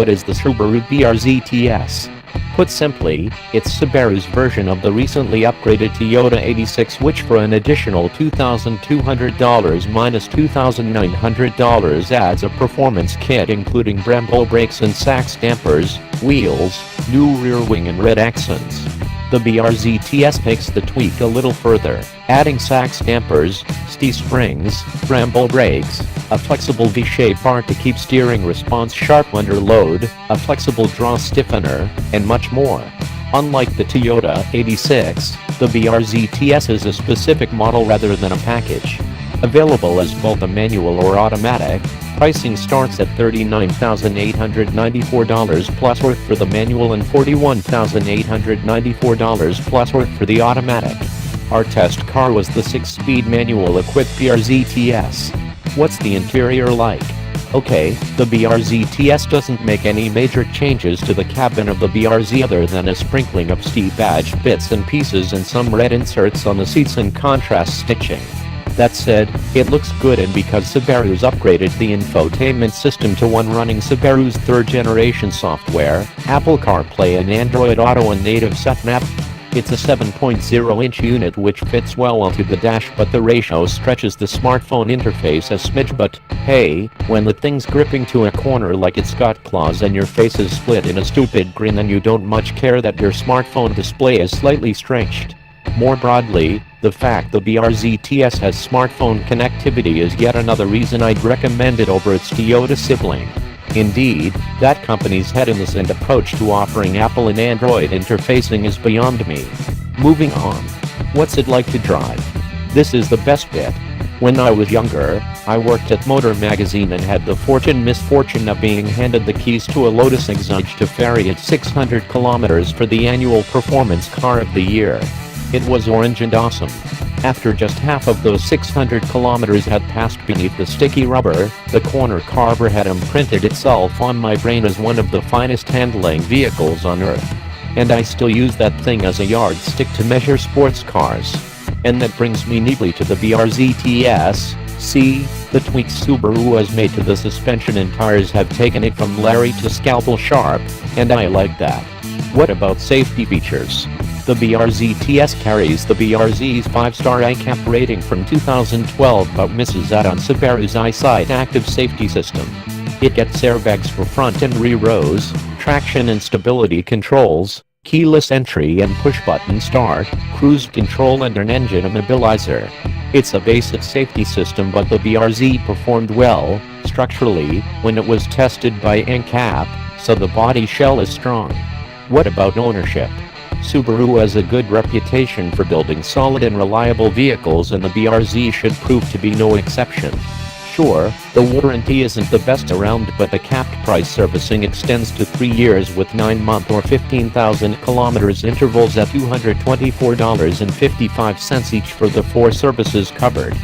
What is the Subaru BRZ TS? Put simply, it's Subaru's version of the recently upgraded Toyota 86, which for an additional $2,200 minus $2,900 adds a performance kit including Brembo brakes and Sachs dampers, wheels, new rear wing and red accents. The BRZ TS takes the tweak a little further, adding Sachs dampers, steel springs, Brembo brakes, a flexible V-shaped bar to keep steering response sharp under load, a flexible draw stiffener, and much more. Unlike the Toyota 86, the BRZ TS is a specific model rather than a package. Available as both a manual or automatic, pricing starts at $39,894 plus worth for the manual and $41,894 plus worth for the automatic. Our test car was the 6-speed manual-equipped BRZ TS. What's the interior like? Okay, the BRZ TS doesn't make any major changes to the cabin of the BRZ other than a sprinkling of Steve badge bits and pieces and some red inserts on the seats and contrast stitching. That said, it looks good, and because Subaru's upgraded the infotainment system to one running Subaru's third-generation software, Apple CarPlay and Android Auto and native sat-nav, it's a 7.0-inch unit which fits well onto the dash, but the ratio stretches the smartphone interface a smidge. But hey, when the thing's gripping to a corner like it's got claws and your face is split in a stupid grin, then you don't much care that your smartphone display is slightly stretched. More broadly, the fact the BRZ TS has smartphone connectivity is yet another reason I'd recommend it over its Toyota sibling. Indeed, that company's head-in-the approach to offering Apple and Android interfacing is beyond me. Moving on. What's it like to drive? This is the best bit. When I was younger, I worked at Motor Magazine and had the misfortune of being handed the keys to a Lotus Exige to ferry at 600 kilometers for the annual Performance Car of the Year. It was orange and awesome. After just half of those 600 kilometers had passed beneath the sticky rubber, the corner carver had imprinted itself on my brain as one of the finest handling vehicles on earth. And I still use that thing as a yardstick to measure sports cars. And that brings me neatly to the BRZ TS. See, the tweaks Subaru has made to the suspension and tires have taken it from Larry to scalpel sharp, and I like that. What about safety features? The BRZ TS carries the BRZ's 5-star ICAP rating from 2012 but misses out on Subaru's EyeSight active safety system. It gets airbags for front and rear rows, traction and stability controls, keyless entry and push-button start, cruise control and an engine immobilizer. It's a basic safety system, but the BRZ performed well, structurally, when it was tested by NCAP, so the body shell is strong. What about ownership? Subaru has a good reputation for building solid and reliable vehicles, and the BRZ should prove to be no exception. Sure, the warranty isn't the best around, but the capped price servicing extends to 3 years with 9-month or 15,000 kilometers intervals at $224.55 each for the 4 services covered.